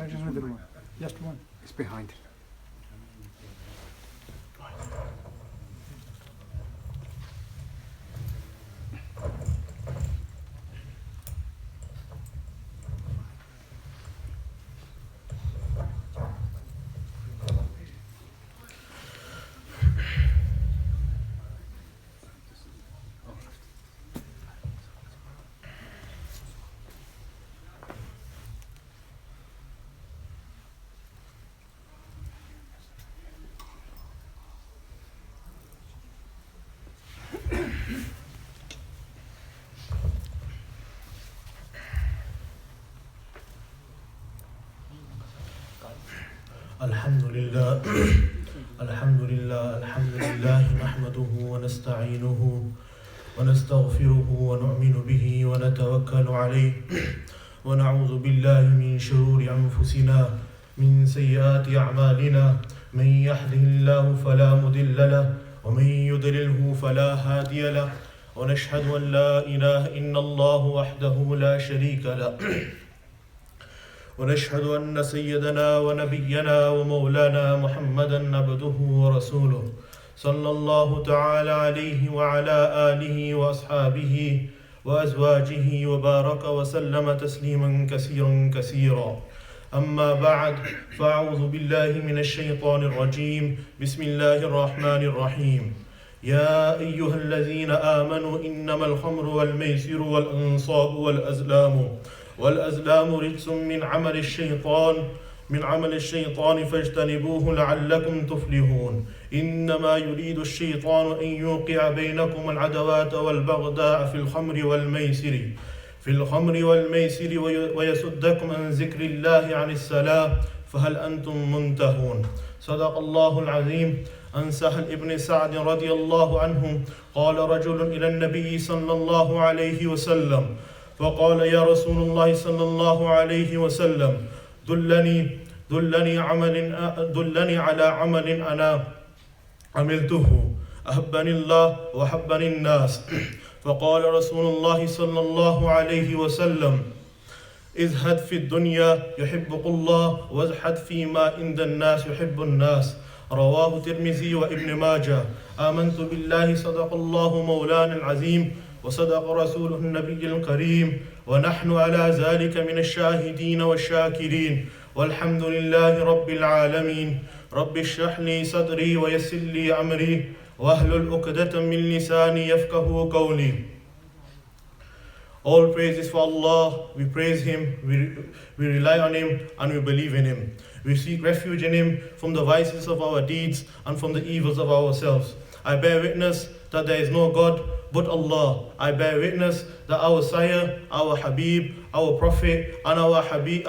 There's another one. Just one. It's behind. الحمد لله الحمد لله الحمد لله نحمده ونستعينه ونستغفره ونؤمن به ونتوكل عليه ونعوذ بالله من شرور أنفسنا من سيئات أعمالنا من يهده الله فلا مضل له ومن يضلله فلا هادي له ونشهد أن لا إله إلا الله وحده لا شريك له ونشهد أن سيدنا ونبينا ومولانا محمدا عبده ورسوله صلى الله تعالى عليه وعلى آله وأصحابه وأزواجه وبارك وسلم تسليما كثيرا كثيرا. أما بعد فأعوذ بالله من الشيطان الرجيم. بسم الله الرحمن الرحيم. يا أيها الذين آمنوا إنما الخمر والميسر والأنصاب والأزلام رجس من عمل الشيطان فاجتنبوه لعلكم تفلحون. إنما يريد الشيطان أن يوقع بينكم العداوة والبغضاء في الخمر والميسر ويصدكم عن ذكر الله عن الصلاة فهل أنتم منتهون. صدق الله العظيم. عن سهل ابن سعد رضي الله عنه قال رجل إلى النبي صلى الله عليه وسلم فقال يا رسول الله صلى الله عليه وسلم دلني على عمل أنا عملته أحبني الله وحبني الناس. فقال رسول الله صلى الله عليه وسلم ازهد في الدنيا يحبك الله وازهد فيما عند الناس يحب الناس. رواه الترمذي وابن ماجه. آمنت بالله صدق الله مولانا العظيم وصدق رسوله النبي الكريم ونحن على ذلك من الشاهدين والشاكرين والحمد لله رب العالمين. رب اشرح لي صدري ويسر لي أمري واحلل عقدة من لساني يفقهوا قولي. All praise is for Allah. We praise Him, we rely on Him, and we believe in Him. We seek refuge in Him from the vices of our deeds and from the evils of ourselves. I bear witness that there is no God but Allah. I bear witness that our Sire, our Habib, our Prophet, and our Habib,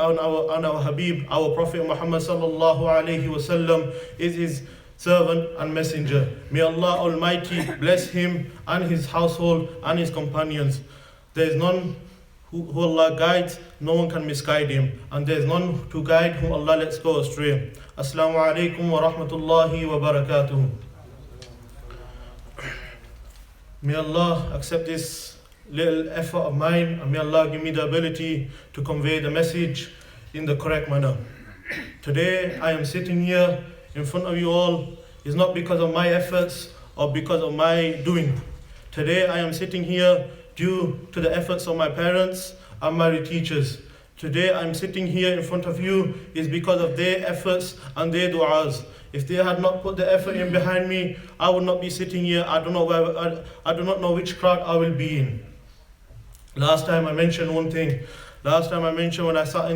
our Prophet Muhammad sallallahu alaihi wasallam is His servant and messenger. May Allah Almighty bless him and his household and his companions. There is none who Allah guides, no one can misguide him, and there is none to guide whom Allah lets go astray. Assalamu alaikum wa rahmatullahi wa barakatuh. May Allah accept this little effort of mine, and may Allah give me the ability to convey the message in the correct manner. Today I am sitting here in front of you all is not because of my efforts or because of my doing. Today I am sitting here due to the efforts of my parents and my teachers. Today I'm sitting here in front of you is because of their efforts and their du'as. If they had not put the effort in behind me, I would not be sitting here. I do not know which crowd I will be in. Last time I mentioned one thing. When I sat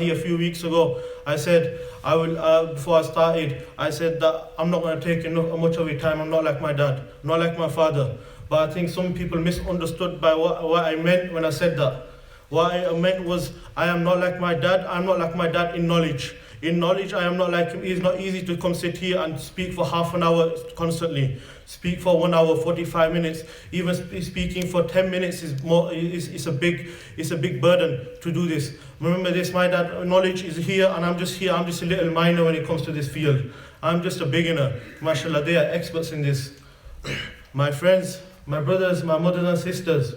here a few weeks ago, I said before I started, I said that I'm not going to take much of your time. I'm not like my dad, not like my father. But I think some people misunderstood by what I meant when I said that. What I meant was I am not like my dad. I'm not like my dad in knowledge. In knowledge, I am not like him. It's not easy to come sit here and speak for half an hour constantly. Speak for 1 hour, 45 minutes. Even speaking for 10 minutes is a big burden to do this. Remember this, my dad knowledge is here and I'm just here. I'm just a little minor when it comes to this field. I'm just a beginner. MashaAllah, they are experts in this. My friends, my brothers, my mothers and sisters,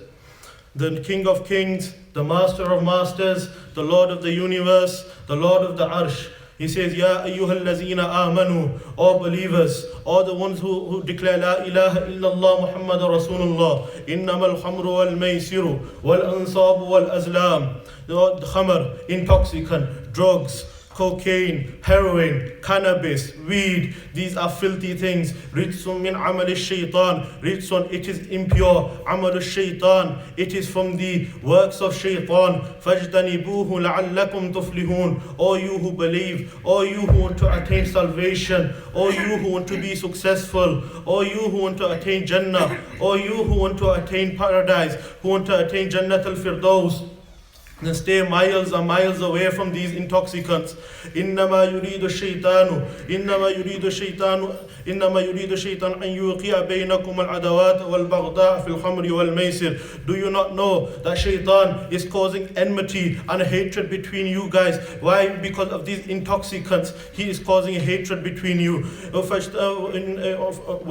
the King of Kings, the Master of Masters, the Lord of the Universe, the Lord of the Arsh. He says, Ya ayyuhal lazina amanu, all believers, all the ones who declare La ilaha illallah Muhammad Rasulullah, innamal khamru wal maysiru, wal ansabu wal azlam, the khamr, intoxicant, drugs, cocaine, heroin, cannabis, weed, these are filthy things. Ritsun min amal shaitan. Ritsun, it is impure. Amal shaitan, it is from the works of shaitan. Fajtanibuhu la'allakum tuflihun. All you who believe, all you who want to attain salvation, all you who want to be successful, all you who want to attain Jannah, all you who want to attain paradise, who want to attain Jannat al-Firdaus, then stay miles and miles away from these intoxicants. إنما يريد الشيطان أن يوقع بينكم العداوات والبغضاء في الخمر والميسر. Do you not know that shaitan is causing enmity and hatred between you guys? Why? Because of these intoxicants. He is causing hatred between you.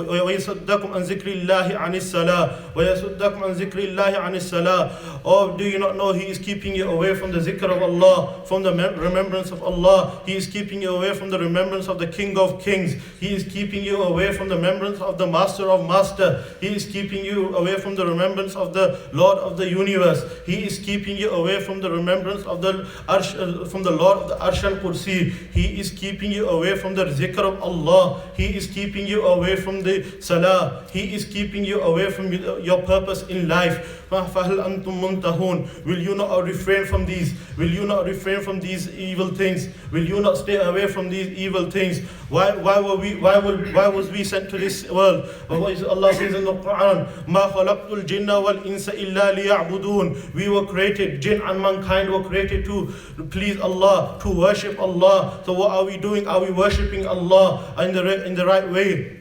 ويصدكم عن ذكر الله عن الصلاة ويصدكم عن ذكر الله عن الصلاة. Oh, do you not know he is keeping you away from the zikr of Allah, from the remembrance of Allah? He is keeping you away from the remembrance of the King of Kings. He is keeping you away from the remembrance of the Master of Master. He is keeping you away from the remembrance of the Lord of the Universe. He is keeping you away from the remembrance of the Arsh, from the Lord of the Arsh al-Kursi. He is keeping you away from the zikr of Allah. He is keeping you away from the Salah. He is keeping you away from your purpose in life. فَهَلْ أَنْتُمْ مُنْتَهُونَ. Will you not refrain from these? Will you not refrain from these evil things? Will you not stay away from these evil things? Why was we sent to this world? Allah says in the Quran, مَا خَلَقْتُ الْجِنَّ وَالْإِنسَ إِلَّا لِيَعْبُدُونَ. We were created, jinn and mankind were created to please Allah, to worship Allah. So what are we doing? Are we worshipping Allah in the right way?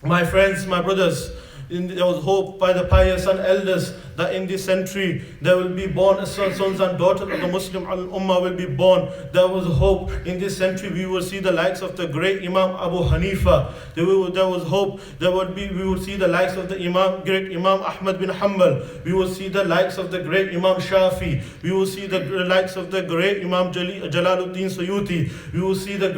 My friends, my brothers, there was hope by the pious and elders that in this century there will be born sons and daughters of the Muslim Ummah will be born. There was hope in this century we will see the likes of the great Imam Abu Hanifa. There was hope we will see the likes of the great Imam Ahmad bin Hanbal. We will see the likes of the great Imam Shafi. We will see the likes of the great Imam Jalaluddin Suyuti. We will see the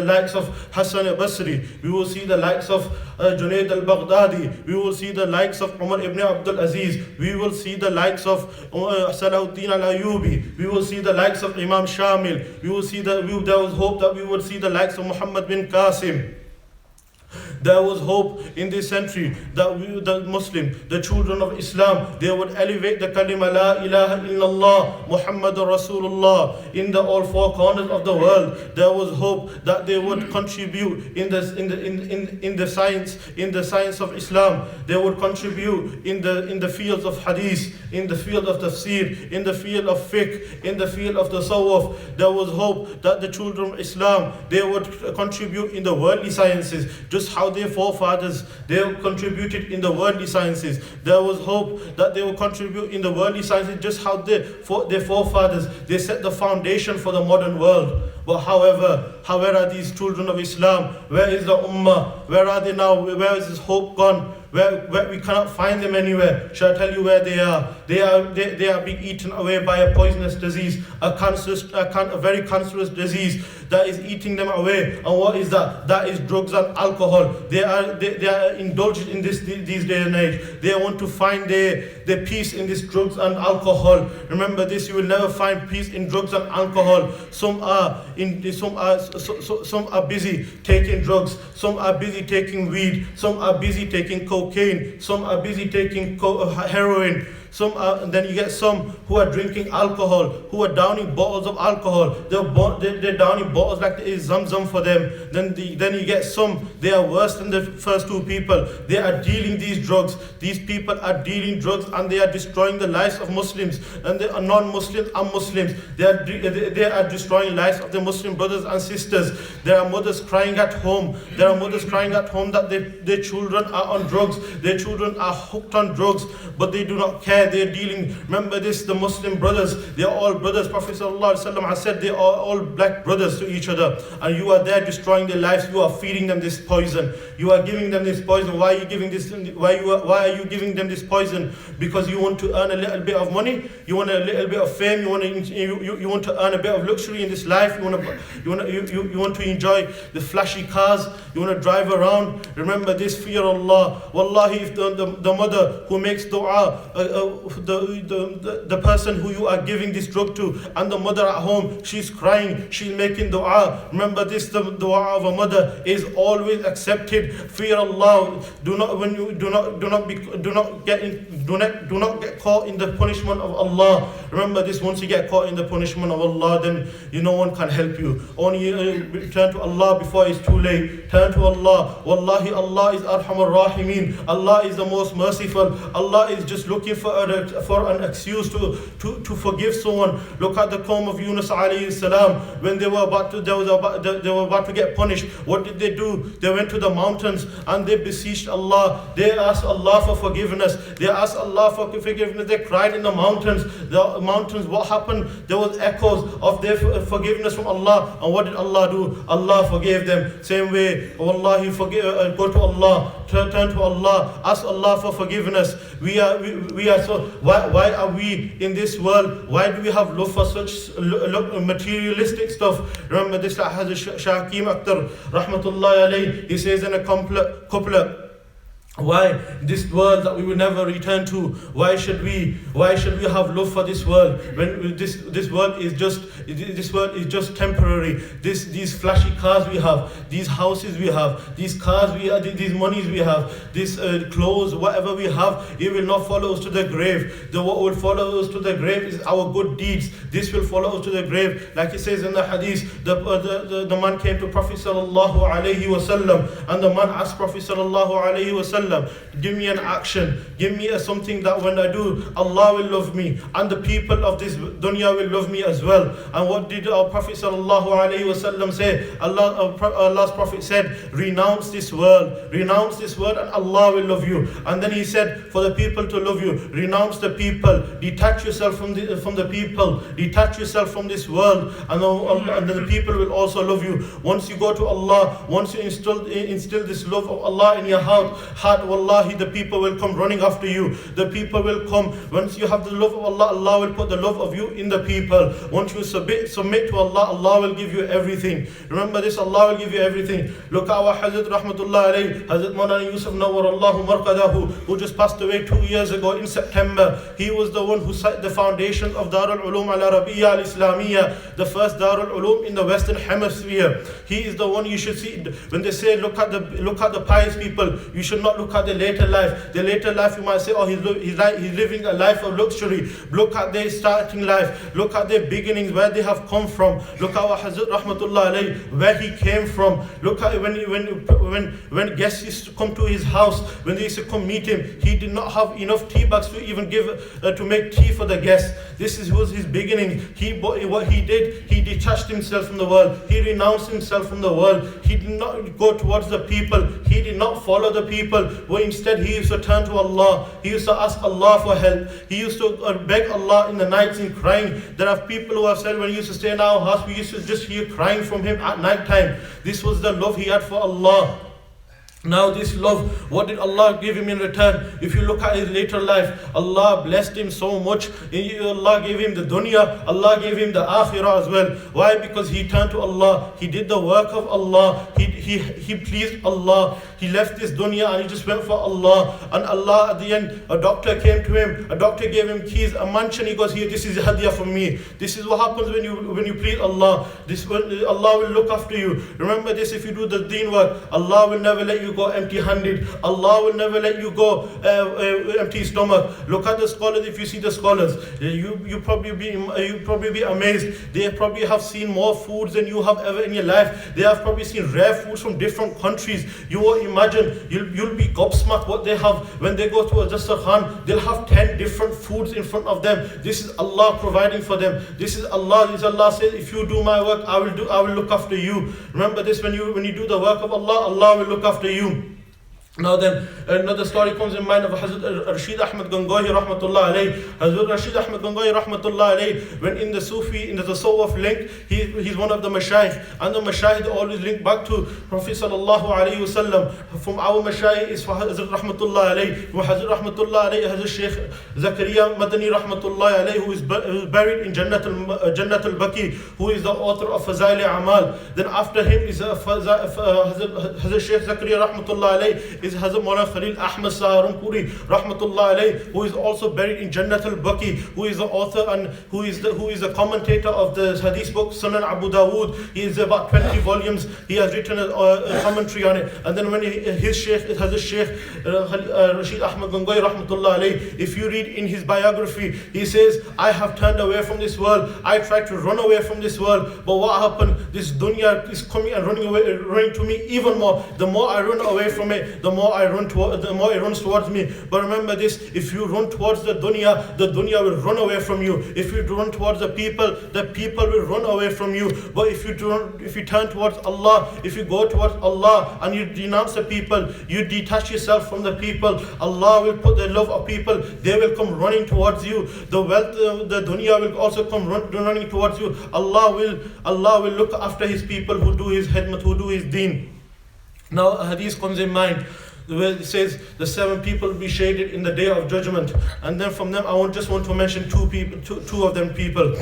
likes of Hassan al-Basri. We will see the likes of Junaid al-Baghdadi. We will see the likes of Umar ibn Abdul Aziz. We will see the likes of Salahuddin al-Ayyubi. We will see the likes of Imam Shamil. There was hope that we would see the likes of Muhammad bin Qasim. There was hope in this century that the Muslim, the children of Islam, they would elevate the kalima La ilaha illallah Muhammadur Rasulullah in the all four corners of the world. There was hope that they would contribute in the science of Islam. They would contribute in the fields of hadith, in the field of tafsir, in the field of fiqh, in the field of tasawwuf. There was hope that the children of Islam, they would contribute in the worldly sciences, just how their forefathers, they contributed in the worldly sciences. There was hope that they will contribute in the worldly sciences, just how their forefathers, they set the foundation for the modern world. But however, where are these children of Islam? Where is the Ummah? Where are they now? Where is this hope gone? Where we cannot find them anywhere. Shall I tell you where they are? They are being eaten away by a poisonous disease, a very cancerous disease that is eating them away. And what is that? That is drugs and alcohol. They are indulged in these days and age. They want to find their peace in this drugs and alcohol. Remember this: you will never find peace in drugs and alcohol. Some are busy taking drugs. Some are busy taking weed. Some are busy taking cocaine. Some are busy taking heroin. Then you get some who are drinking alcohol, who are downing bottles of alcohol. They're downing bottles like it is Zamzam for them. Then you get some, they are worse than the first two people. They are dealing these drugs. These people are dealing drugs and they are destroying the lives of Muslims and the non-Muslims and Muslims. They are destroying lives of their Muslim brothers and sisters. There are mothers crying at home. There are mothers crying at home that their children are on drugs. Their children are hooked on drugs, but they do not care. there, they're dealing. Remember this, the Muslim brothers, they're all brothers. Prophet ﷺ has said they are all black brothers to each other. And you are there destroying their lives. You are feeding them this poison. You are giving them this poison. Why are you giving this? Why are you giving them this poison? Because you want to earn a little bit of money. You want a little bit of fame. You want to earn a bit of luxury in this life. You want to enjoy the flashy cars. You want to drive around. Remember this, fear Allah. Wallahi, if the mother who makes dua, the person who you are giving this drug to, and the mother at home, she's crying, she's making dua. Remember this, the dua of a mother is always accepted. Fear Allah. Do not get caught in the punishment of Allah. Remember this, once you get caught in the punishment of Allah, then no one can help you. Only turn to Allah before it's too late. Turn to Allah. Wallahi, Allah is Arhamar Rahimeen. Allah is the most merciful. Allah is just looking for an excuse to forgive someone. Look at the Qawm of Yunus alayhi salam. When they were about to get punished, what did they do? They went to the mountains and they beseeched Allah. They asked Allah for forgiveness. They asked Allah for forgiveness. They cried in the mountains. The mountains, what happened? There was echoes of their forgiveness from Allah. And what did Allah do? Allah forgave them. Same way, Wallahi, go to Allah. Turn to Allah. Ask Allah for forgiveness. We are so. Why are we in this world? Why do we have love for such materialistic stuff? Remember this, Shakim Akhtar Rahmatullahi Alayhi, he says in a couplet, why this world that we will never return to? Why should we have love for this world when this world is just temporary? These flashy cars we have, these houses we have, these cars we have, these monies we have, these clothes, whatever we have, it will not follow us to the grave. What will follow us to the grave is our good deeds. This will follow us to the grave. Like it says in the hadith, the man came to Prophet sallallahu alaihi wasallam, and the man asked Prophet sallallahu alaihi wasallam, give me an action, give me something that when I do, Allah will love me and the people of this dunya will love me as well. And what did our Prophet sallallahu alaihi wasallam say? Allah's Prophet said, renounce this world and Allah will love you. And then he said, for the people to love you, renounce the people, detach yourself from the people, detach yourself from this world, and the people will also love you. Once you go to Allah, once you instill this love of Allah in your heart, wallahi, the people will come running after you. The people will come. Once you have the love of Allah, Allah will put the love of you in the people. Once you submit to Allah, Allah will give you everything. Remember this, Allah will give you everything. Look at our Hazrat Rahmatullah alayhi, Hazrat Maulana Yusuf Nawwarallahu Marqadahu, who just passed away 2 years ago in September. He was the one who set the foundation of Darul Ulum Al Arabiya Al Islamiyya, the first Darul Ulum in the Western Hemisphere. He is the one you should see. When they say look at the pious people, you should not look at the later life. The later life, you might say, oh, he's living a life of luxury. Look at their starting life. Look at their beginnings, where they have come from. Look at our Hazrat Rahmatullah alayhi, where he came from. Look at when guests used to come to his house, when they used to come meet him, he did not have enough tea bags to even give to make tea for the guests. This was his beginning. What he did, he detached himself from the world. He renounced himself from the world. He did not go towards the people. He did not follow the people. But instead, he used to turn to Allah. He used to ask Allah for help. He used to beg Allah in the nights and crying. There are people who have said when he used to stay in our house, we used to just hear crying from him at night time. This was the love he had for Allah. Now this love, what did Allah give him in return? If you look at his later life, Allah blessed him so much. Allah gave him the dunya, Allah gave him the akhirah as well. Why? Because he turned to Allah. He did the work of Allah. He pleased Allah. He left this dunya and he just went for Allah. And Allah at the end, a doctor came to him. A doctor gave him keys, a mansion. He goes, here, this is hadiyah from me. This is what happens when you please Allah. Allah will look after you. Remember this, if you do the deen work, Allah will never let you go empty-handed. Allah will never let you go empty stomach. Look at the scholars. If you see the scholars, you probably be amazed. They probably have seen more foods than you have ever in your life. They have probably seen rare foods from different countries. You won't imagine. You'll be gobsmacked what they have when they go to a Dastarkhan. They'll have 10 different foods in front of them. This is Allah providing for them. This is Allah. Allah says, if you do my work, I will look after you. Remember this, when you do the work of Allah, Allah will look after you. Now then, another story comes in mind of Hazrat Rashid Ahmad Gangohi rahmatullah alayhi. Hazrat Rashid Ahmad Gangohi rahmatullah alayhi, when in the Sufi, in the Tasawwuf link, he's one of the Mashayikh. And the Mashayikh always link back to Prophet sallallahu alayhi wasallam. From our Mashayikh is Hazrat rahmatullah alayhi. From Hazrat rahmatullah alayhi, Hazrat Sheikh Zakaria Madani rahmatullah alayhi, who is buried in Jannat al-Baqi, who is the author of Fazail Amal. Then after him is Hazrat Sheikh Zakaria rahmatullah alayhi, is Hazrat Maulana Khalil Ahmad Saharanpuri rahmatullah alayhi, who is also buried in Jannat al-Baqi, who is the author and who is the commentator of the hadith book Sunan Abu Dawood. He is about 20 volumes. He has written a commentary on it. And then when his Sheikh is Hazrat Sheikh Rashid Ahmad Gangohi rahmatullah alayhi, if you read in his biography, he says, I have turned away from this world. I tried to run away from this world, but what happened? This dunya is coming and running to me even more. The more I run away from it, the more it runs towards me. But remember this: if you run towards the dunya will run away from you. If you run towards the people will run away from you. But if you turn towards Allah, if you go towards Allah and you denounce the people, you detach yourself from the people, Allah will put the love of people. They will come running towards you. The wealth, the dunya will also come running towards you. Allah will look after His people who do His khidmat, who do His deen. Now a hadith comes in mind where it says the 7 people will be shaded in the day of judgment. And then from them I just want to mention two of them people.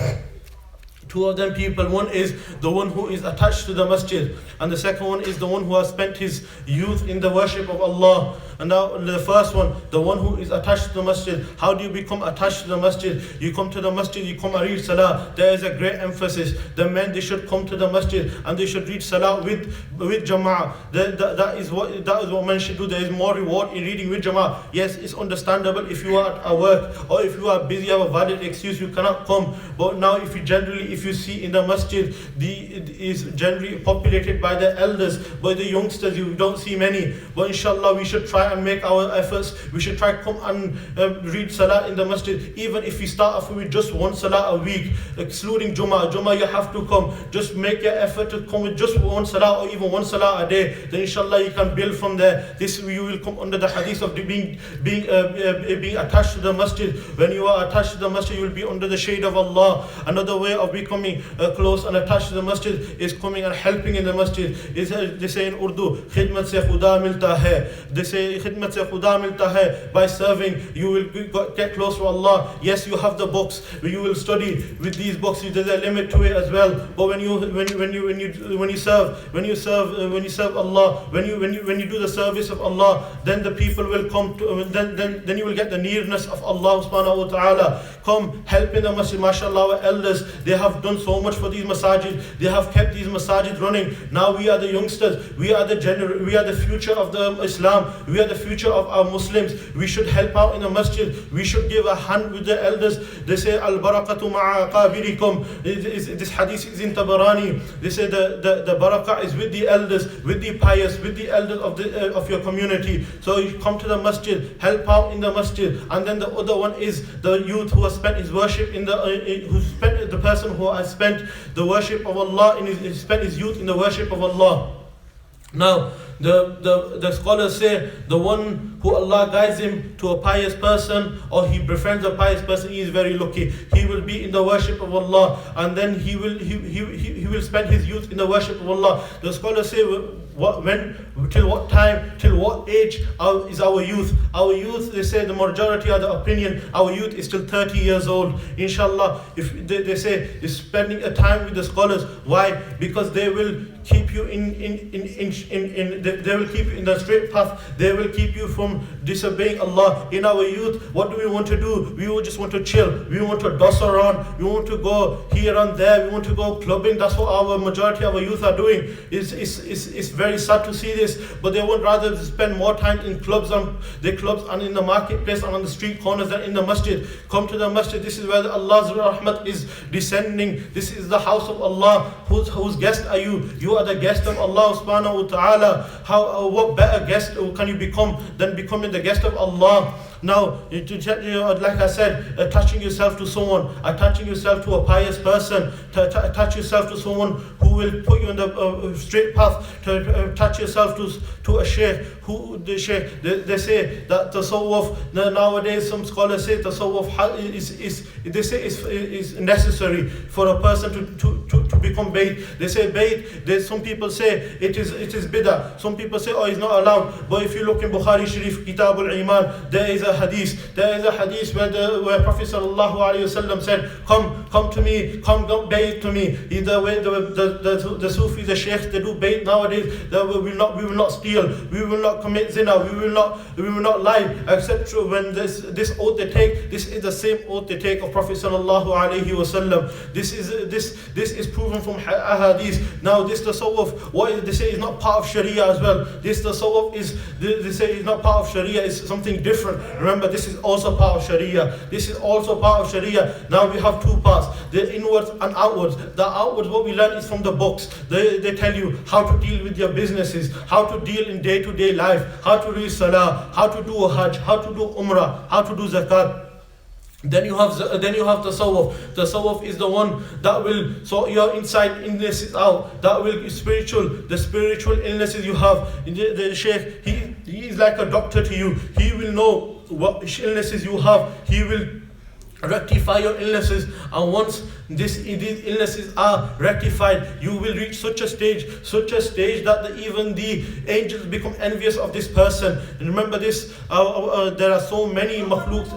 One is the one who is attached to the masjid, and the second one is the one who has spent his youth in the worship of Allah. And now the first one, the one who is attached to the masjid. How do you become attached to the masjid? You come to the masjid, you come and read salah. There is a great emphasis. The men, they should come to the masjid and they should read salah with Jummah. That is what men should do. There is more reward in reading with Jummah. Yes, it's understandable if you are at work or if you are busy, you have a valid excuse, you cannot come. But now if you see in the masjid, is generally populated by the elders, by the youngsters, you don't see many. But inshallah, we should try and make our efforts. We should try to come and read salah in the masjid. Even if we start off with just one salah a week, excluding Jummah. Jummah you have to come. Just make your effort to come with just one salah or even one salah a day. Then inshallah you can build from there. This you will come under the hadith of being attached to the masjid. When you are attached to the masjid, you will be under the shade of Allah. Another way of becoming close and attached to the masjid is coming and helping in the masjid. They say in Urdu, khidmat se khuda milta hai. They say khidmat se khuda milta hai. By serving, you will get close to Allah. Yes, you have the books. You will study with these books. There's a limit to it as well. But when you serve Allah, when you do the service of Allah, then the people will come to. Then you will get the nearness of Allah subhanahu wa taala. Come help in the masjid. MashaAllah, our elders, they have done so much for these masajid. They have kept these masajid running. Now we are the youngsters. We are the future of the Islam. We are the future of our Muslims. We should help out in the masjid. We should give a hand with the elders. They say al barakatu ma'a qabirikum. This hadith is in Tabarani. They say the barakah is with the elders, with the pious, with the elders of your community. So you come to the masjid, help out in the masjid. And then the other one is the youth who has spent his worship the person who has spent the worship of Allah, spent his youth in the worship of Allah. Now, the scholars say the one who Allah guides him to a pious person, or he befriends a pious person, he is very lucky. He will be in the worship of Allah, and then he will spend his youth in the worship of Allah. The scholars say till what time, till what age is our youth? Our youth, they say, the majority of the opinion, our youth is till 30 years old. Inshallah, if they say is spending a time with the scholars. Why? Because they will keep you they will keep you in the straight path. They will keep you from disobeying Allah. In our youth, what do we want to do? We just want to chill. We want to doss around. We want to go here and there. We want to go clubbing. That's what our majority of our youth are doing. It's very sad to see this, but they would rather spend more time in clubs and in the marketplace and on the street corners than in the masjid. Come to the masjid. This is where Allah's rahmat is descending. This is the house of Allah. Whose guest are you? You are the guest of Allah subhanahu wa ta'ala. What better guest can you become than becoming the guest of Allah? Now, like I said, attaching yourself to someone, attaching yourself to a pious person, to attach yourself to someone who will put you on the straight path, to attach yourself to a sheikh, they say that tasawwuf, nowadays some scholars say tasawwuf is necessary for a person to become bayt. They say bayt, some people say it is bid'ah, some people say it's not allowed. But if you look in Bukhari Sharif, Kitab al-Iman, there is a hadith where Prophet sallallahu alaihi wasallam said, come to me, come bayt to me. The way the Sufis, the sheikhs, they do bayt nowadays, that we will not steal, we will not commit zina, we will not lie, except when this oath they take, this is the same oath they take of Prophet sallallahu alaihi wasallam. This is proven from ahadith. Now this tasawwuf, what they say is not part of Sharia as well. This tasawwuf they say is not part of Sharia, is something different. Remember, this is also part of Sharia. This is also part of Sharia. Now we have two parts, the inwards and outwards. The outwards, what we learn is from the books. They tell you how to deal with your businesses, how to deal in day-to-day life, how to do salah, how to do hajj, how to do umrah, how to do zakat. Then you have tasawwuf. Tasawwuf is the one that will sort your inside illnesses out. That will the spiritual illnesses you have. The sheikh, he is like a doctor to you. He will know what illnesses you have. He will rectify your illnesses, and once these illnesses are rectified, you will reach such a stage that even the angels become envious of this person. And remember this, there are so many makhlooks